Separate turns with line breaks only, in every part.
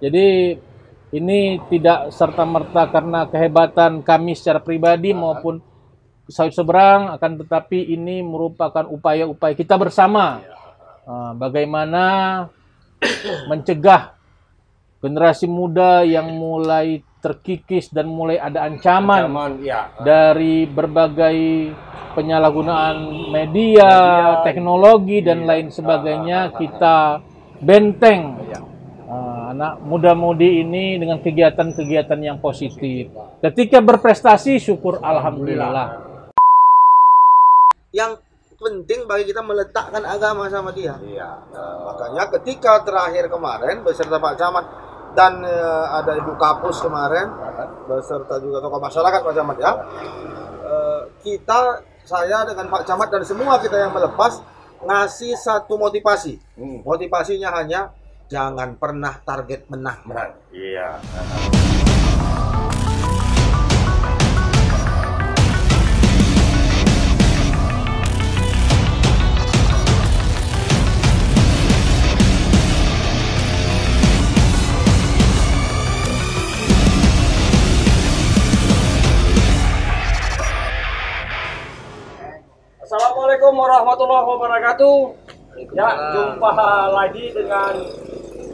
Jadi ini tidak serta-merta karena kehebatan kami secara pribadi maupun Sawit Seberang, akan tetapi ini merupakan upaya-upaya kita bersama. Bagaimana mencegah generasi muda yang mulai terkikis dan mulai ada ancaman dari berbagai penyalahgunaan media, teknologi, dan lain sebagainya. Kita benteng anak muda-mudi ini dengan kegiatan-kegiatan yang positif. Ketika berprestasi, syukur alhamdulillah.
Yang penting bagi kita meletakkan agama sama dia. Makanya ketika terakhir kemarin beserta Pak Camat dan ada Ibu Kapus kemarin beserta juga tokoh masyarakat Pak Camat ya, saya dengan Pak Camat dan semua kita yang melepas ngasih satu motivasi. Motivasinya hanya jangan pernah target menang.
Iya. Assalamualaikum warahmatullahi wabarakatuh. Ya, jumpa lagi dengan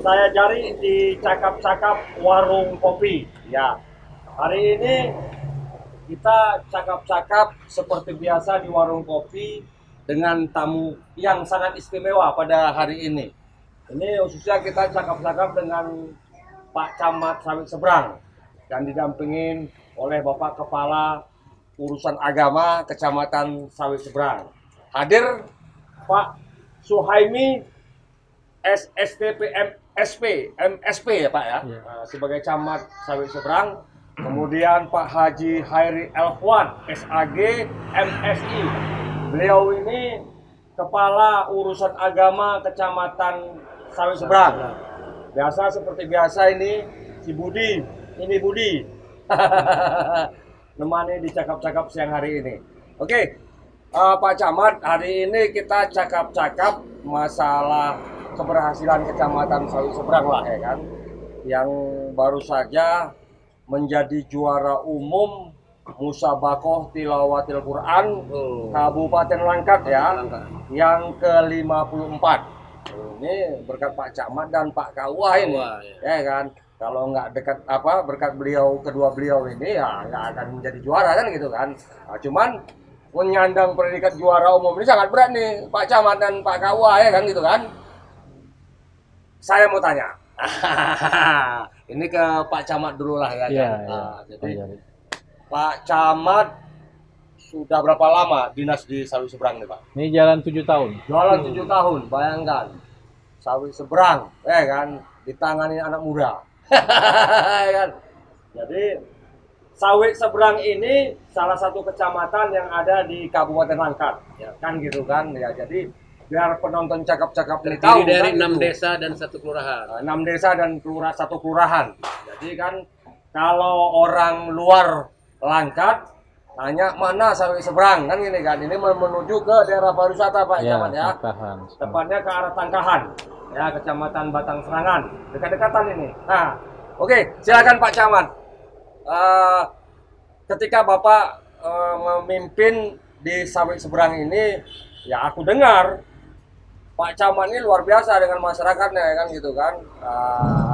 saya Jari di Cakap-Cakap Warung Kopi. Ya, hari ini kita cakap-cakap seperti biasa di warung kopi dengan tamu yang sangat istimewa pada hari ini. Ini khususnya kita cakap-cakap dengan Pak Camat Sawit Seberang dan didampingin oleh Bapak Kepala Urusan Agama Kecamatan Sawit Seberang. Hadir Pak Suhaimi MSP ya Pak ya, sebagai Camat Sawit Seberang. Kemudian Pak Haji Hairi Elfwan SAG MSI. Beliau ini Kepala Urusan Agama Kecamatan Sawit Seberang. Biasa seperti biasa ini si Budi, ini Budi. Nemani di cakap-cakap siang hari ini. Oke, Pak Camat, hari ini kita cakap-cakap masalah keberhasilan Kecamatan Sawit Seberang lah ya kan, yang baru saja menjadi juara umum Musabakoh Tilawatil Quran Kabupaten Langkat ya, yang ke-54. Ini berkat Pak Camat dan Pak Kawah ini, ya kan. Kalau nggak dekat berkat kedua beliau ini ya nggak akan menjadi juara kan gitu kan. Nah, cuman menyandang predikat juara umum ini sangat berat nih Pak Camat dan Pak Kawah ya kan gitu kan. Saya mau tanya, ini ke Pak Camat dulu lah ya. Jadi Pak Camat sudah berapa lama dinas di Sawit Seberang nih Pak?
Ini jalan 7 tahun.
Jalan 7 tahun, bayangkan Sawit Seberang ya kan ditangani anak muda. Kan? Jadi Sawit Seberang ini salah satu kecamatan yang ada di Kabupaten Langkat, ya kan gitu kan ya. Jadi biar penonton cakap-cakap ini tahu
dari
kan,
6 desa dan 1 kelurahan.
6 desa dan 1 kelurahan. Jadi kan kalau orang luar Langkat tanya mana Sawit Seberang kan gini kan. Ini menuju ke daerah pariwisata Pak Camat ya. Tepatnya ke arah Tangkahan. Ya, Kecamatan Batang Serangan, dekat-dekatan ini. Nah, oke, silakan Pak Camat. Ketika Bapak memimpin di Sawit Seberang ini, ya aku dengar Pak Camat ini luar biasa dengan masyarakatnya, kan gitu kan.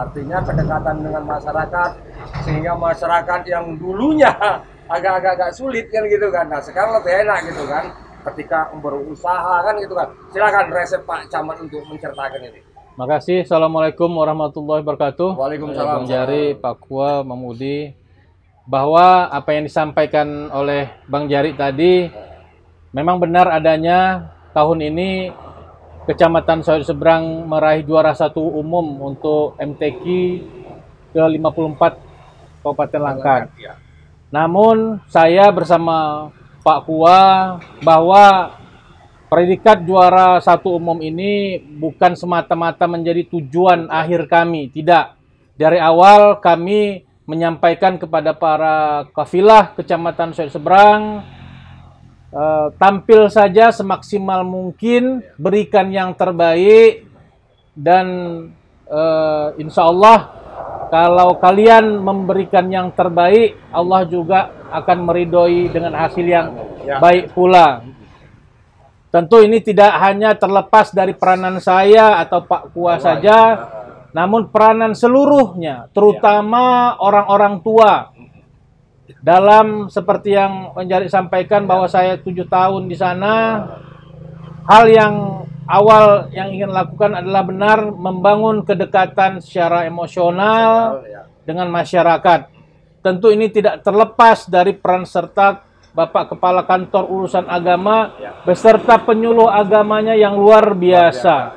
Artinya kedekatan dengan masyarakat, sehingga masyarakat yang dulunya agak-agak sulit kan gitu kan. Nah, sekarang lebih enak gitu kan. Ketika berusaha kan gitu kan. Silakan resep Pak Camat untuk menceritakan ini.
Makasih. Assalamualaikum warahmatullahi wabarakatuh.
Waalaikumsalam.
Bang Jari, Pak Kua, Mamudi, bahwa apa yang disampaikan oleh Bang Jari tadi memang benar adanya. Tahun ini Kecamatan Sawit Seberang meraih juara 1 umum untuk MTQ ke-54 Kabupaten Langkat. Namun saya bersama Pak Kua bahwa predikat juara 1 umum ini bukan semata-mata menjadi tujuan akhir kami, tidak. Dari awal kami menyampaikan kepada para kafilah Kecamatan Sawit Seberang, tampil saja semaksimal mungkin, berikan yang terbaik, dan insya Allah kalau kalian memberikan yang terbaik, Allah juga akan meridhoi dengan hasil yang baik pula. Tentu ini tidak hanya terlepas dari peranan saya atau Pak Kua saja, namun peranan seluruhnya, terutama orang-orang tua. Dalam seperti yang Menjari sampaikan bahwa saya 7 tahun di sana, hal yang awal yang ingin lakukan adalah benar membangun kedekatan secara emosional dengan masyarakat. Tentu ini tidak terlepas dari peran serta Bapak Kepala Kantor Urusan Agama beserta penyuluh agamanya yang luar biasa.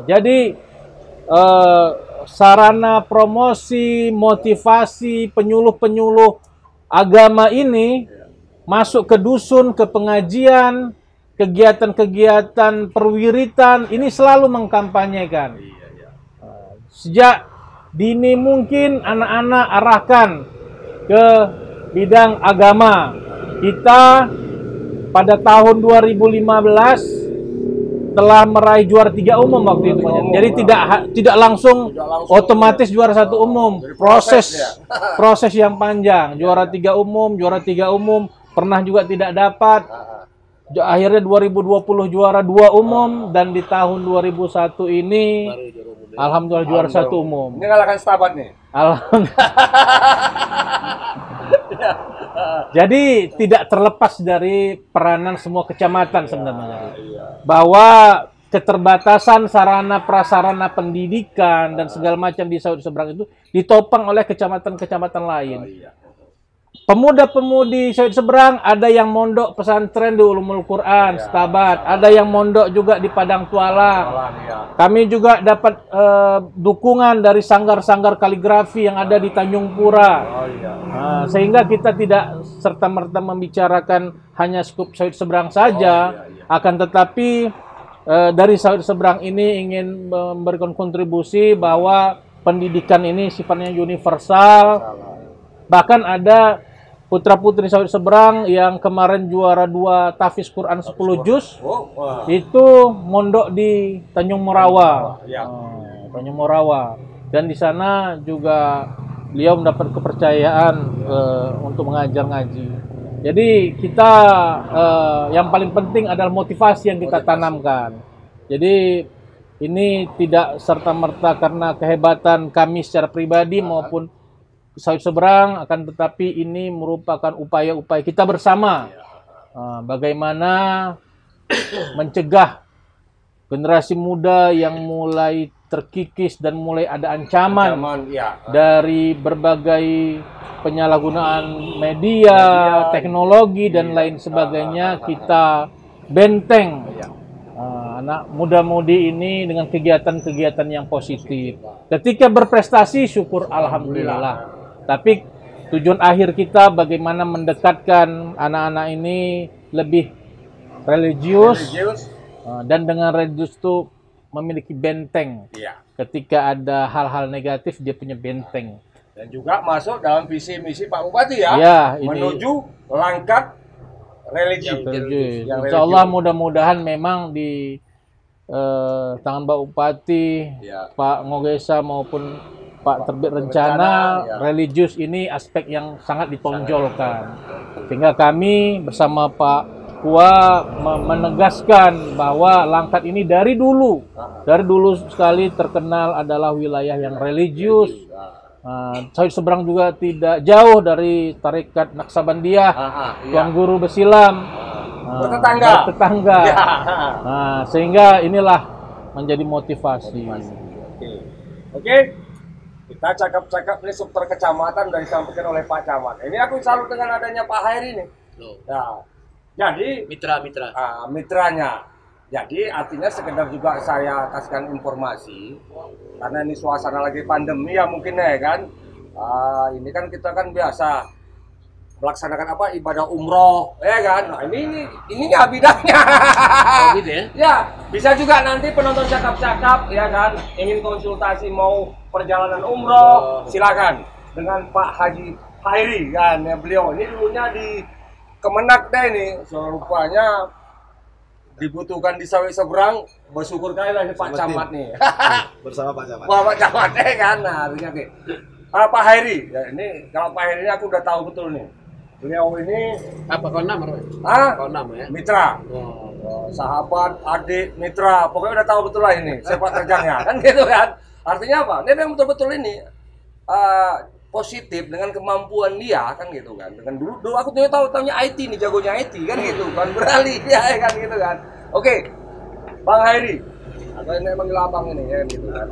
Jadi sarana promosi, motivasi, penyuluh-penyuluh agama ini masuk ke dusun, ke pengajian, kegiatan-kegiatan perwiritan, ini selalu mengkampanyekan. Sejak dini mungkin anak-anak arahkan ke bidang agama. Kita pada tahun 2015 telah meraih juara 3 umum waktu itu. Jadi tidak langsung otomatis juara 1 umum. Proses yang panjang. Juara 3 umum, pernah juga tidak dapat. Akhirnya 2020 juara 2 umum dan di tahun 2001 ini alhamdulillah juara 1 umum.
Ini ngalahkan Stabat nih.
Jadi tidak terlepas dari peranan semua kecamatan sebenarnya. Bahwa keterbatasan sarana prasarana pendidikan dan segala macam di Saud Seberang itu ditopang oleh kecamatan-kecamatan lain. Pemuda-pemudi Saud Seberang ada yang mondok pesantren di Ulumul Quran, Stabat, ada yang mondok juga di Padang Tuala. Kami juga dapat dukungan dari sanggar-sanggar kaligrafi yang ada di Tanjung Pura. Sehingga kita tidak serta-merta membicarakan hanya skup Saud Seberang saja, akan tetapi dari Saud Seberang ini ingin memberikan kontribusi bahwa pendidikan ini sifatnya universal. Bahkan ada putra-putri Saud Seberang yang kemarin juara 2 tahfiz Quran 10 juz itu mondok di Tanjung Morawa. Tanjung Morawa. Dan di sana juga beliau mendapat kepercayaan untuk mengajar ngaji. Jadi kita yang paling penting adalah motivasi yang kita tanamkan. Jadi ini tidak serta-merta karena kehebatan kami secara pribadi maupun Saud Seberang, akan tetapi ini merupakan upaya-upaya kita bersama. Bagaimana mencegah generasi muda yang mulai terkikis dan mulai ada ancaman dari berbagai penyalahgunaan media, teknologi, dan lain sebagainya, kita benteng anak muda-mudi ini dengan kegiatan-kegiatan yang positif. Ketika berprestasi, syukur alhamdulillah. Tapi tujuan akhir kita bagaimana mendekatkan anak-anak ini lebih religius. Dan dengan religius itu memiliki benteng. Ketika ada hal-hal negatif, dia punya benteng.
Dan juga masuk dalam visi misi Pak Bupati menuju langkat religi.
Insya Allah mudah-mudahan memang di tangan Pak Bupati, Pak Ngogesa maupun Pak Terbit Rencana, religius ini aspek yang sangat ditonjolkan. Sehingga kami bersama Pak Kua menegaskan bahwa Langkat ini dari dulu sekali terkenal adalah wilayah yang religius. Saud Seberang juga tidak jauh dari tarekat Naksabandiyah, Tuan Guru Besilam, bertetangga. Sehingga inilah menjadi motivasi.
Oke. Kita cakap-cakap ini struktur kecamatan dari disampaikan oleh Pak Camat. Ini aku salut dengan adanya Pak Hairi nih. Jadi mitranya. Jadi artinya sekedar juga saya kasihkan informasi karena ini suasana lagi pandemi ya mungkin ya kan. Ini kan kita kan biasa melaksanakan ibadah umroh ya kan. Nah, ini ya bidangnya. Ya, bisa juga nanti penonton cakap-cakap ya kan ingin konsultasi mau perjalanan umroh, silakan dengan Pak Haji Hairi kan ya, beliau ini dulunya di Kemenak deh ini, so, rupanya dibutuhkan di sawit seberang, bersyukur kali lah ini Pak Camat nih.
Bersama Pak Camat.
Wah, Pak Camat kan, nah artinya oke. Pak Hairi, ya ini kalau Pak Hairi ini aku udah tahu betul nih. Beliau ini
Apa konam? Konam ya.
mitra, sahabat, adik, mitra, pokoknya udah tahu betul lah ini sepak terjangnya kan gitu kan. Artinya apa? Dia memang betul-betul ini positif dengan kemampuan dia kan gitu kan. Dengan dulu aku tuh tahu-taunya IT nih, jagonya IT kan gitu kan, beralih dia kan gitu kan. Oke, Bang Hairi, atau ini manggil abang ini ya gitu kan.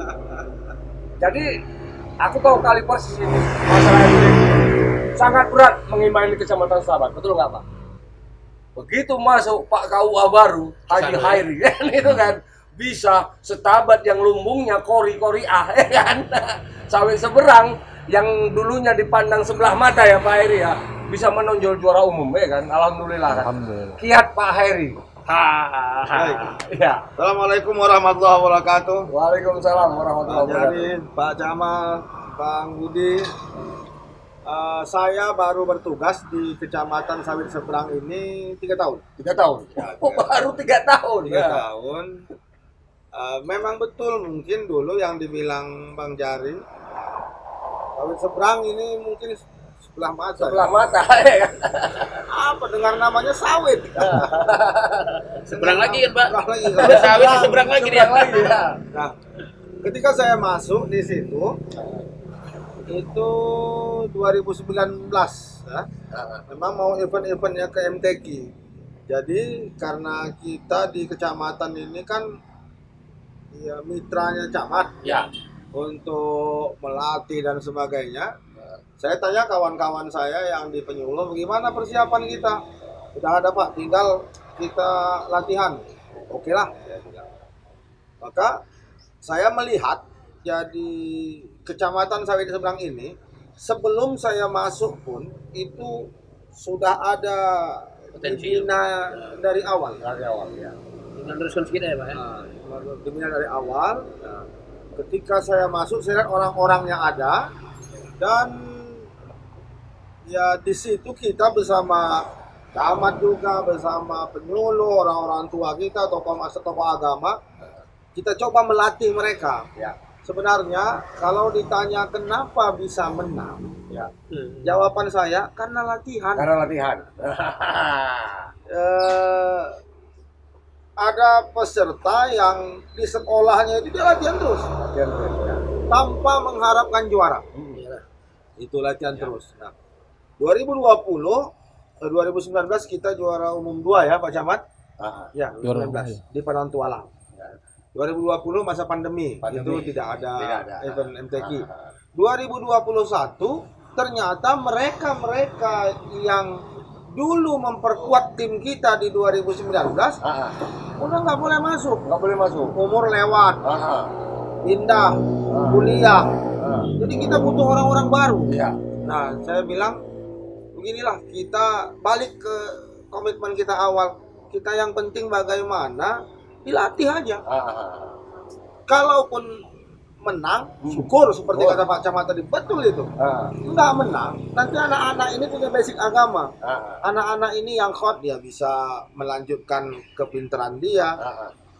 Jadi aku tahu kali persis ini masalah ini sangat berat mengimani Kecamatan Sahabat, betul nggak Pak? Begitu masuk Pak KUA baru Haji Hairi kan itu kan bisa setabat yang lumbungnya kori-kori ya kan, sawit seberang yang dulunya dipandang sebelah mata ya Pak Hairi ya, bisa menonjol juara umum ya kan, alhamdulillah kan.
Alhamdulillah.
Kiat Pak Hairi. Ya.
Assalamualaikum warahmatullahi wabarakatuh.
Waalaikumsalam warahmatullahi wabarakatuh.
Jadi Pak Camat, Bang Budi, saya baru bertugas di Kecamatan Sawit Seberang ini 3 tahun.
3 tahun. Oh, baru 3 tahun.
3 tahun. Memang betul mungkin dulu yang dibilang Bang Jari, Sawit Seberang ini mungkin sebelah mata.
Sebelah mata ya.
Apa dengar namanya sawit?
Seberang lagi kan, Pak?
Seberang lagi.
Ada sawit di seberang lagi dia.
Lagi ya.
Nah, ketika saya masuk di situ itu 2019 ya. Memang mau event-eventnya ke MTQ. Jadi karena kita di kecamatan ini kan ya mitranya camat
Ya.
untuk melatih dan sebagainya. Saya tanya kawan-kawan saya yang di Penyuluh, bagaimana persiapan kita? Sudah ada Pak, tinggal kita latihan. Oke lah. Maka saya melihat jadi Kecamatan Sawit Seberang ini sebelum saya masuk pun itu sudah ada dibina dari awal.
Dari awal ya.
Meneruskan sedikit ya, Pak ya.
Dibina dari awal. Ketika saya masuk, saya lihat orang-orangnya ada dan ya di situ kita bersama camat juga, bersama penyuluh, orang-orang tua kita, tokoh masyarakat, tokoh agama, kita coba melatih mereka.
Ya.
Sebenarnya kalau ditanya kenapa bisa menang,
Ya.
jawaban saya karena latihan.
Karena latihan.
Ada peserta yang di sekolahnya itu dia latihan terus
Latihan terus ya.
tanpa mengharapkan juara.
Iyalah.
Itu latihan terus. Nah, 2019 kita juara umum 2 ya Pak Camat. Ya,
Juara
2019 di Padang Tualang. 2020 masa pandemi, itu tidak ada event MTQ. 2021 ternyata mereka yang dulu memperkuat tim kita di 2019 udah nggak boleh masuk.
Nggak boleh masuk.
Umur lewat, pindah, kuliah. Jadi kita butuh orang-orang baru.
Iya.
Nah, saya bilang beginilah, kita balik ke komitmen kita awal. Kita yang penting bagaimana dilatih aja. Kalaupun menang, syukur seperti kata Pak Camat tadi, betul itu. Enggak menang, nanti anak-anak ini punya basic agama. Anak-anak ini yang hot, dia bisa melanjutkan kepintaran dia.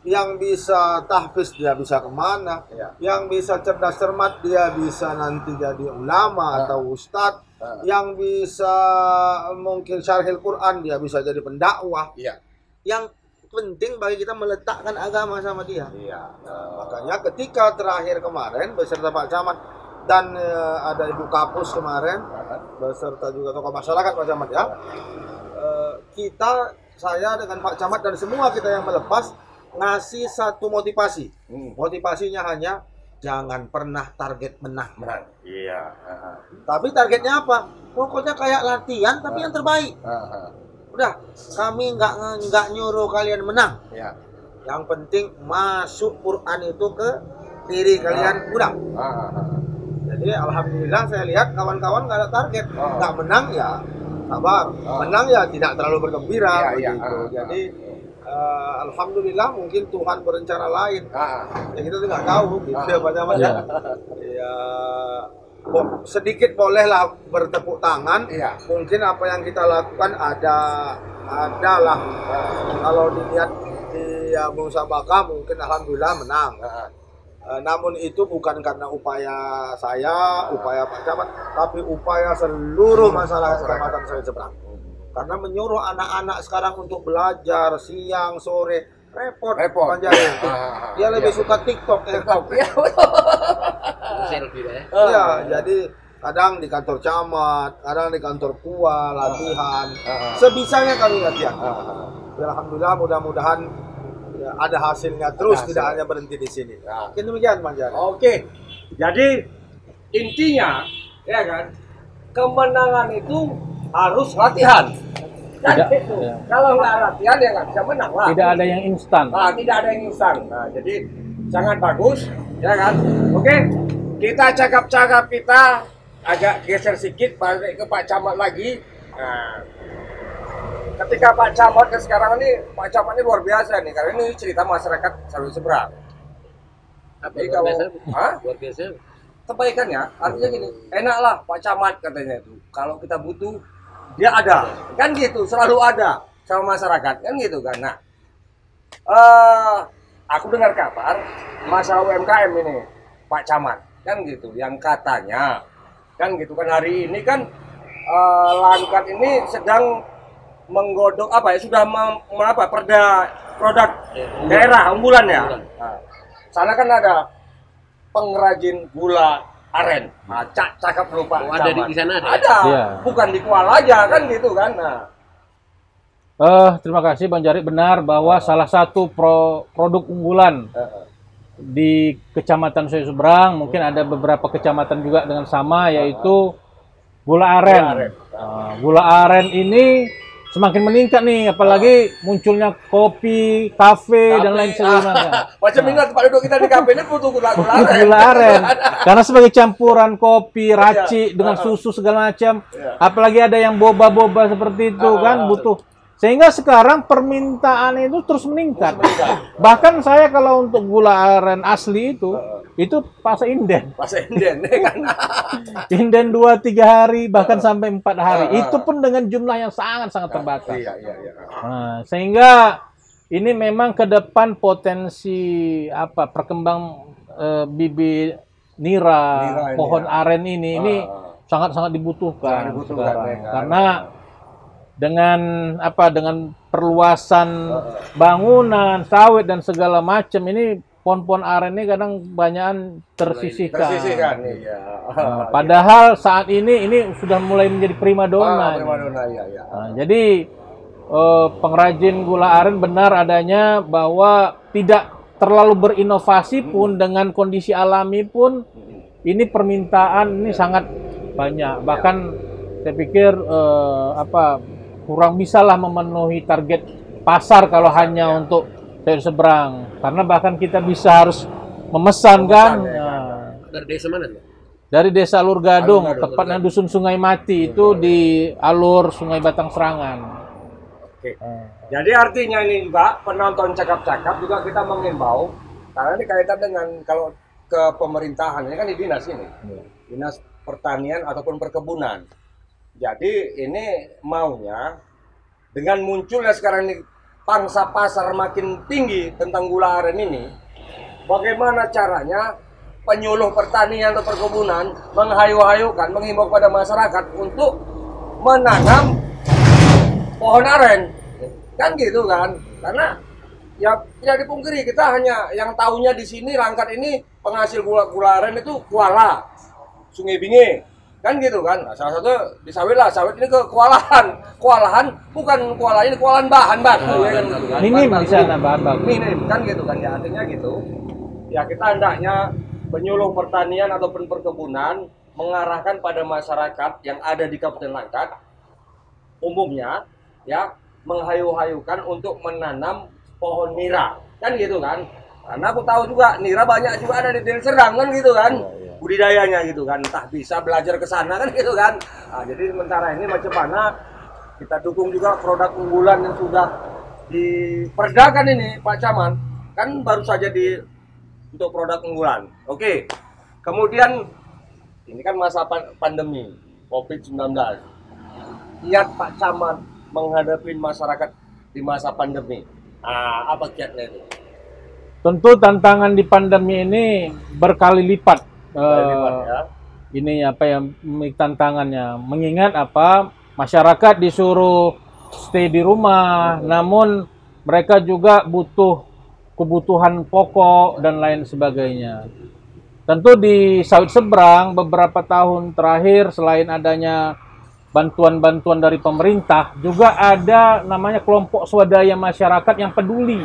Yang bisa tahfiz, dia bisa kemana. Yang bisa cerdas cermat, dia bisa nanti jadi ulama atau ustadz. Yang bisa mungkin syarhil Quran, dia bisa jadi pendakwah. Yang penting bagi kita meletakkan agama sama dia. Makanya ketika terakhir kemarin beserta Pak Camat dan ada Ibu Kapus kemarin beserta juga tokoh masyarakat Pak Camat ya, saya dengan Pak Camat dan semua kita yang melepas ngasih satu motivasi. Motivasinya hanya jangan pernah target menang.
Iya.
Tapi targetnya apa? Pokoknya kayak latihan tapi yang terbaik. Udah, kami nggak nyuruh kalian menang. Yang penting masuk Quran itu ke diri kalian. Udah. Jadi alhamdulillah saya lihat kawan-kawan nggak ada target. Nggak menang ya sabar. Menang ya tidak terlalu bergembira. Begitu. Jadi alhamdulillah mungkin Tuhan berencana lain. Ya kita tuh nggak tahu. Gitu ya Pak Camat ya. Ya sedikit bolehlah bertepuk tangan. Mungkin apa yang kita lakukan adalah kalau dilihat di ya musabakah mungkin alhamdulillah menang. Namun itu bukan karena upaya saya, upaya Pak Camat, tapi upaya seluruh masyarakat Kecamatan Sawit Seberang. Karena menyuruh anak-anak sekarang untuk belajar siang, sore, repot. Bang Jari. Dia lebih suka TikTok. Iya, jadi kadang di kantor camat, kadang di kantor PUA, latihan. Sebisanya kami latihan. Alhamdulillah, mudah-mudahan ya, ada hasilnya terus, tidak hanya berhenti di sini. Mungkin demikian, Bang Jari.
Oke, jadi intinya, ya kan, kemenangan itu harus latihan. Kan itu. Kalau nggak latihan ya nggak bisa menang lah.
Tidak ada yang instan.
Tidak ada yang instan. Nah, jadi sangat bagus, ya kan. Oke, kita cakap-cakap kita agak geser sedikit balik ke Pak Camat lagi. Nah, ketika Pak Camat sekarang ini, Pak Camat ini luar biasa nih, karena ini cerita masyarakat Sawit Seberang. Jadi kalau luar biasa, kebaikannya artinya gini, enaklah Pak Camat katanya itu. Kalau kita butuh, dia ada, kan gitu, selalu ada sama masyarakat, kan gitu kan. Nah, aku dengar kabar masalah UMKM ini, Pak Camat, kan gitu, yang katanya, kan gitu kan hari ini kan Langkat ini sedang menggodok apa ya, sudah perda produk daerah unggulan ya. Nah, sana kan ada pengrajin gula aren. Nah, cakep lupa.
Ada di sana ada.
Ada. Ya. Bukan di Kuala aja kan gitu kan. Nah.
Terima kasih Bang Jari, benar bahwa salah satu produk unggulan di Kecamatan Sawit Seberang, mungkin ada beberapa kecamatan juga dengan sama, yaitu gula aren. Gula aren ini semakin meningkat nih, apalagi munculnya kopi, kafe, dan lain sebagainya.
Macam ini tempat duduk kita di kafe ini butuh gula
aren. Karena sebagai campuran kopi, racik dengan susu segala macam. Apalagi ada yang boba-boba seperti itu kan butuh. Sehingga sekarang permintaan itu terus meningkat. Bahkan saya kalau untuk gula aren asli itu pas inden. Pas inden kan. Inden 2-3 hari bahkan sampai 4 hari. Itu pun dengan jumlah yang sangat-sangat terbatas. Nah, sehingga ini memang ke depan potensi perkembang bibit nira, pohon aren ini sangat-sangat dibutuhkan sekarang. Karena dengan perluasan bangunan, sawit dan segala macam ini pohon-pohon aren ini kadang banyakan tersisihkan. Padahal saat ini sudah mulai menjadi primadona. Jadi pengrajin gula aren benar adanya bahwa tidak terlalu berinovasi pun dengan kondisi alami pun ini permintaan ini sangat banyak. Bahkan saya pikir kurang bisalah memenuhi target pasar kalau hanya untuk Sawit Seberang, karena bahkan kita bisa harus memesan kan.
Dari desa mana?
Dari desa Alur Gadung, tepatnya dusun Sungai Mati, itu di alur Sungai Batang Serangan.
Oke. Jadi artinya ini juga penonton cakap-cakap juga kita mengimbau, karena ini kaitan dengan kalau ke pemerintahan ini kan di dinas ini, dinas pertanian ataupun perkebunan. Jadi ini maunya dengan munculnya sekarang ini pangsa pasar makin tinggi tentang gula aren ini, bagaimana caranya penyuluh pertanian atau perkebunan menghayu-hayukan, menghimbau kepada masyarakat untuk menanam pohon aren, kan gitu kan? Karena ya tidak dipungkiri kita hanya yang tahunya di sini Langkat ini penghasil gula aren itu Kuala, Sungai Binge. Kan gitu kan, nah, salah satu di sawit lah, sawit ini ke Kualahan bukan Kuala ini Kualahan bahan baku ya kan gitu kan.
Minim di sana bahan baku.
Minim kan gitu kan, ya artinya gitu. Ya kita hendaknya penyuluh pertanian ataupun perkebunan mengarahkan pada masyarakat yang ada di Kabupaten Langkat umumnya ya menghayu-hayukan untuk menanam pohon nira. Kan gitu kan. Karena aku tahu juga nira banyak juga ada di Deli Serdang kan gitu kan. Budidayanya gitu kan, entah bisa belajar ke sana kan gitu kan. Nah, jadi sementara ini macam mana kita dukung juga produk unggulan yang sudah diperdakan ini Pak Camat, kan baru saja untuk produk unggulan. Oke. Kemudian ini kan masa pandemi COVID-19. Lihat Pak Camat menghadapi masyarakat di masa pandemi. Apa kiatnya itu?
Tentu tantangan di pandemi ini berkali lipat.
Ya.
Ini apa yang tantangannya? Mengingat apa? Masyarakat disuruh stay di rumah, namun mereka juga butuh kebutuhan pokok dan lain sebagainya. Tentu di sawit seberang beberapa tahun terakhir selain adanya bantuan-bantuan dari pemerintah, juga ada namanya kelompok swadaya masyarakat yang peduli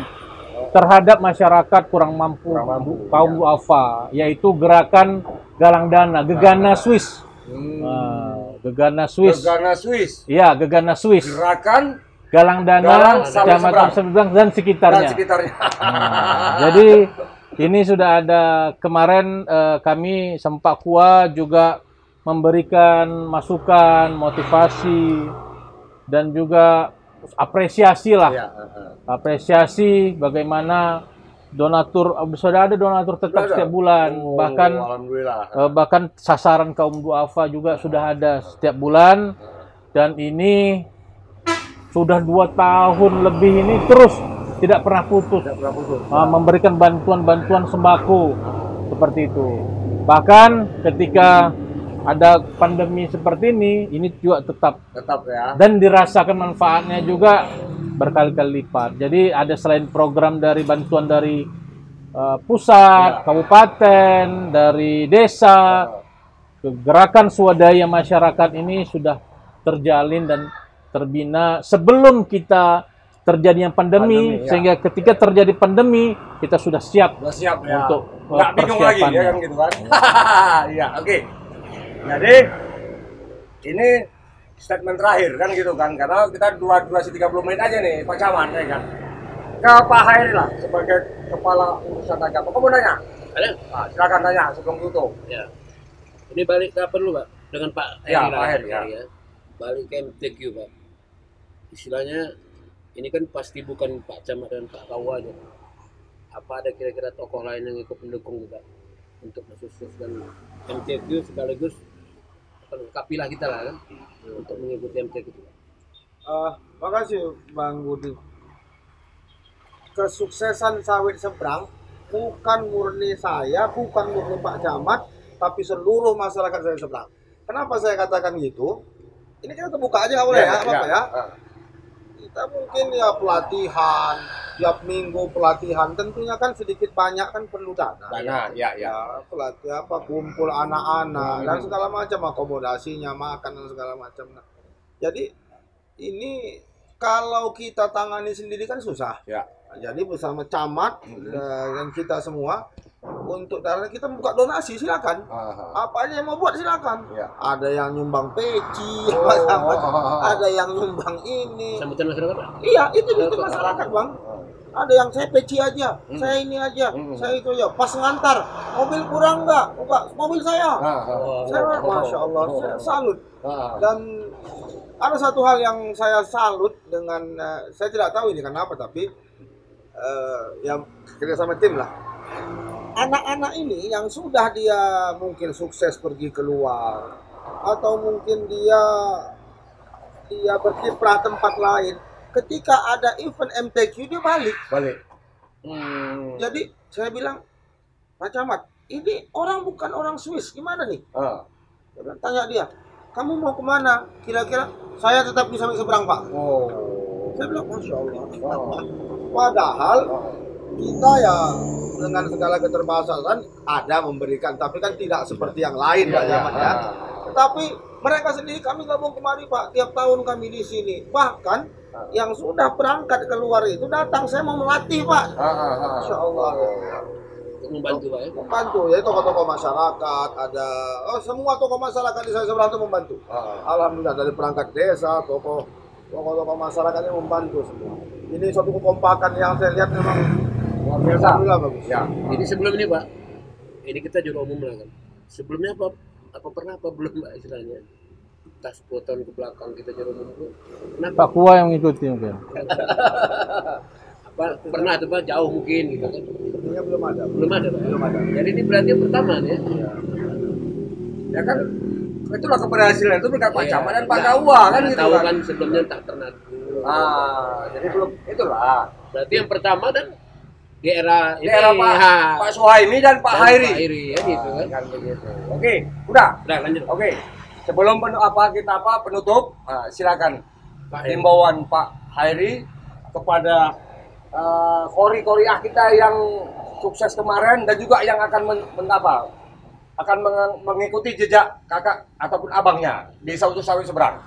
terhadap masyarakat kurang mampu kaum duafa, yaitu gerakan galang dana Gegana Swiss. Gegana Swiss.
Gegana Swiss.
Iya, Gegana Swiss.
Gerakan
galang dana Kecamatan Seberang dan sekitarnya. Jadi ini sudah ada kemarin kami Sempakua juga memberikan masukan, motivasi dan juga apresiasi lah. Apresiasi bagaimana donatur, sudah ada donatur tetap setiap bulan, bahkan sasaran kaum duafa juga sudah ada setiap bulan, dan ini sudah 2 tahun lebih ini terus tidak pernah putus, memberikan bantuan-bantuan sembako seperti itu. Bahkan ketika ada pandemi seperti ini juga tetap ya, dan dirasakan manfaatnya juga berkali-kali lipat. Jadi ada selain program dari bantuan dari pusat, kabupaten, dari desa, gerakan swadaya masyarakat ini sudah terjalin dan terbina sebelum kita terjadinya pandemi, sehingga ketika terjadi pandemi kita sudah siap untuk
nggak bingung lagi ya kan gitu kan. Iya, oke. Jadi ini statement terakhir kan gitu kan, karena kita durasi 30 menit aja nih Pak Camat ya kan. Ke Pak Hairi lah sebagai kepala urusan agama. Kamu nanya?
Ada?
Silakan tanya sebelum tutup.
Ya. Ini balik ke apa dulu Pak? Dengan Pak Hairi.
Ya, Pak Hairi ya.
Balik ke MTQ Pak. Istilahnya ini kan pasti bukan Pak Camat dan Pak Kawa aja. Apa ada kira-kira tokoh lain yang ikut mendukung juga untuk khusus dan MTQ sekaligus kapilah kita lah kan untuk mengikuti MTQ itu.
Makasih Bang Budi. Kesuksesan sawit seberang bukan murni saya, bukan murni Pak Camat, tapi seluruh masyarakat sawit seberang. Kenapa saya katakan gitu? Ini kita terbuka aja nggak boleh ya. Kita mungkin ya pelatihan, tiap minggu pelatihan, tentunya kan sedikit banyak kan perlu dana. Pelatih kumpul anak-anak dan segala macam, akomodasinya, makan dan segala macam. Nah, jadi ini kalau kita tangani sendiri kan susah. Jadi bersama camat dan kita semua untuk darah kita buka donasi, silakan. Apa aja yang mau buat silakan. Ada yang nyumbang peci, ada yang nyumbang ini.
Sambutan masyarakat?
Iya, itu masyarakat Bang. Ada yang saya peci aja, saya ini aja, saya itu aja. Pas ngantar, mobil kurang nggak? Buka mobil saya. Saya masya Allah, saya salut. Dan ada satu hal yang saya salut dengan, saya tidak tahu ini kenapa, tapi yang kerja sama tim lah. Anak-anak ini yang sudah dia mungkin sukses pergi keluar, atau mungkin dia berkiprah tempat lain, ketika ada event MTQ dia balik. Jadi saya bilang, Pak Camat, ini orang bukan orang Swiss, gimana nih? Tanya dia, kamu mau kemana? Kira-kira saya tetap bisa seberang Pak. Saya bilang, masya Allah. Padahal kita ya dengan segala keterbatasan ada memberikan, tapi kan tidak seperti yang lain Pak Camat ya. Tapi mereka sendiri, kami gabung kemari Pak, tiap tahun kami di sini. Bahkan yang sudah berangkat keluar itu datang, saya mau melatih Pak. Masya Allah.
Membantu Pak ya?
Membantu, ya tokoh-tokoh masyarakat, ada semua tokoh masyarakat di saya seberang itu membantu. Alhamdulillah, dari perangkat desa, tokoh-tokoh masyarakatnya membantu semua. Ini suatu kekompakan yang saya lihat memang luar biasa. Alhamdulillah bagus.
Ya. Ini sebelum ini Pak, ini kita juara umum lah kan. Sebelumnya apa pernah apa belum Pak istilahnya? Tas poton ke belakang kita juara umum itu. Kenapa?
Pak Kua yang mengikuti mungkin.
Apa pernah tuh Pak, jauh mungkin gitu kan?
Sebenarnya belum ada Pak.
Belum ada. Jadi ini berarti yang pertama nih ya.
Ya kan itulah keberhasilan itu berkat Pak Camat dan Pak Kawa kan gitu
tahu
kan.
Kan sebelumnya tak pernah
Jadi belum itulah.
Berarti yang pertama dan di era
Di era Pak Suhaimi dan Pak Hairi.
Pak Hairi ya gitu kan.
Kan begitu. Oke, udah.
Udah lanjut.
Oke. Sebelum penutup, silakan
Pak Hairi.
himbauan Pak Hairi kepada kori-kori kita yang sukses kemarin dan juga yang akan mengikuti jejak kakak ataupun abangnya di Sawi Seberang.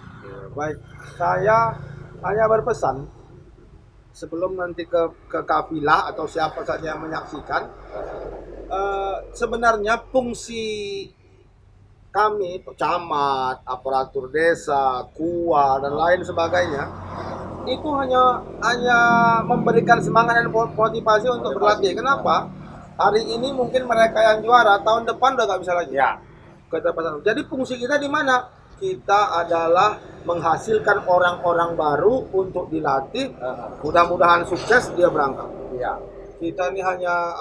Baik, saya hanya berpesan sebelum nanti ke kafilah atau siapa saja yang menyaksikan, sebenarnya fungsi kami, camat, aparatur desa, KUA dan lain sebagainya, itu hanya memberikan semangat dan motivasi untuk berlatih. Kenapa? Hari ini mungkin mereka yang juara, tahun depan udah nggak bisa lagi.
Ya.
Jadi fungsi kita di mana? Kita adalah menghasilkan orang-orang baru untuk dilatih. Mudah-mudahan sukses dia berangkat.
Iya.
Kita ini hanya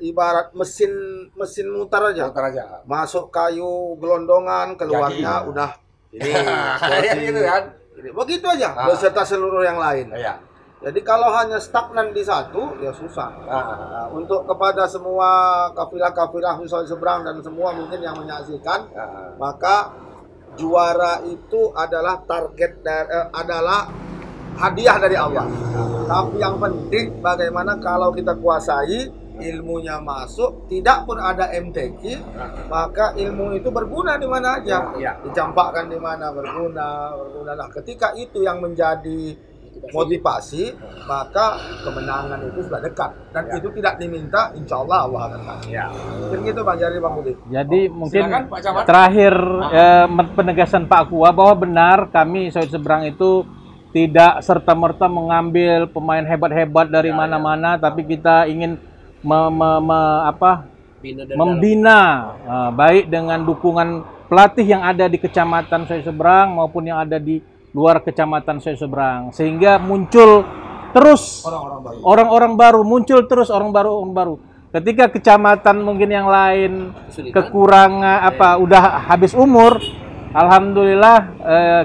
ibarat mesin mutar aja.
Mutar aja.
Masuk kayu gelondongan, keluarnya udah ini.
Gitu kan.
Begitu aja beserta seluruh yang lain.
Iya.
Jadi kalau hanya stagnan di satu, ya susah. Nah, untuk kepada semua kafilah-kafilah Sawi Seberang dan semua mungkin yang menyaksikan, maka juara itu adalah target adalah hadiah dari Allah. Tapi yang penting bagaimana kalau kita kuasai, ilmunya masuk, tidak pun ada MTQ, maka ilmu itu berguna di mana aja. Dicampakkan di mana berguna. Nah, ketika itu yang menjadi motivasi, maka kemenangan itu sudah dekat dan itu tidak diminta, insya Allah Allah akan kasih. Mungkin gitu Bang Jari, Bang Budi.
Jadi mungkin
Silakan, Pak Camat.
terakhir penegasan Pak Kua bahwa benar kami Sawi Seberang itu tidak serta-merta mengambil pemain hebat-hebat dari mana-mana, tapi kita ingin membina baik dengan dukungan pelatih yang ada di Kecamatan Sawi Seberang maupun yang ada di luar Kecamatan Sawi Seberang, sehingga muncul terus orang-orang baru, muncul terus orang baru. Ketika kecamatan mungkin yang lain kekurangan udah habis umur, alhamdulillah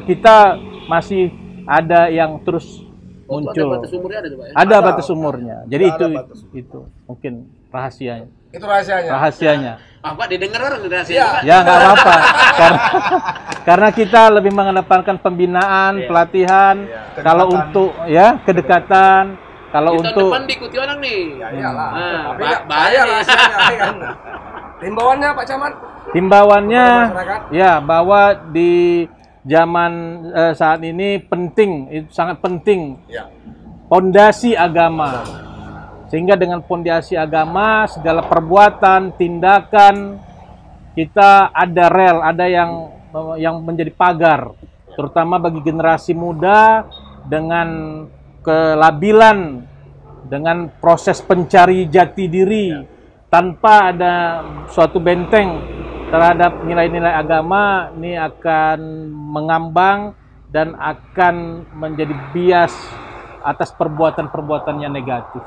kita masih ada yang terus muncul.
Ada batas umurnya ada, Pak, ya?
Ada batas umurnya. Jadi itu mungkin rahasianya.
Itu rahasianya.
Rahasianya.
Pak didengar orang rahasia.
Ya nggak apa-apa. Karena kita lebih mengedepankan pembinaan, pelatihan. Kalau untuk kedekatan, kalau untuk
depan diikuti orang nih.
Ya iyalah. Tapi
bahaya
rahasianya kan. Himbauannya Pak Camat.
himbauannya bahwa di zaman saat ini sangat penting pondasi agama. Sehingga dengan pondasi agama, segala perbuatan, tindakan kita ada ada yang menjadi pagar, terutama bagi generasi muda dengan kelabilan, dengan proses pencari jati diri tanpa ada suatu benteng terhadap nilai-nilai agama, ini akan mengambang dan akan menjadi bias atas perbuatan-perbuatan yang negatif.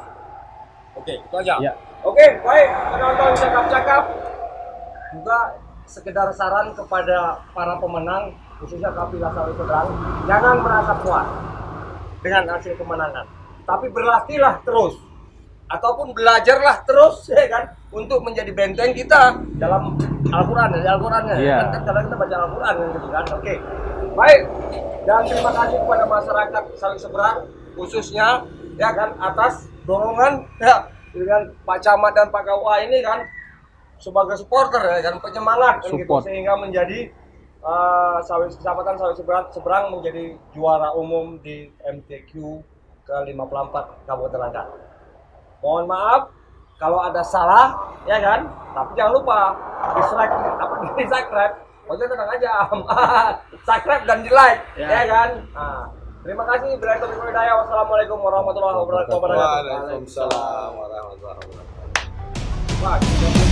Oke, itu aja.
Ya.
Oke, baik. Penonton cakap-cakap. Juga sekedar saran kepada para pemenang, khususnya kafilah Sawi Seberang, jangan merasa puas dengan hasil kemenangan. Tapi berlatihlah terus. Ataupun belajarlah terus, ya kan? Untuk menjadi benteng kita dalam Al-Quran, Al-Qurannya.
Yeah.
Kan kadang kita baca Al-Quran gitu kan. Oke. Baik. Dan terima kasih kepada masyarakat Sawi Seberang, khususnya ya kan atas dorongan dengan Pak Camat dan Pak KUA ini kan sebagai supporter ya kan, penyemangat kan gitu, sehingga menjadi Kecamatan Sawi Seberang menjadi juara umum di MTQ ke-54 Kabupaten Langkat. Mohon maaf kalau ada salah ya kan, tapi jangan lupa di-subscribe. Pokoknya tenang aja, subscribe dan di-like ya kan. Terima kasih. Wassalamualaikum warahmatullahi wabarakatuh.
Waalaikumsalam warahmatullahi wabarakatuh.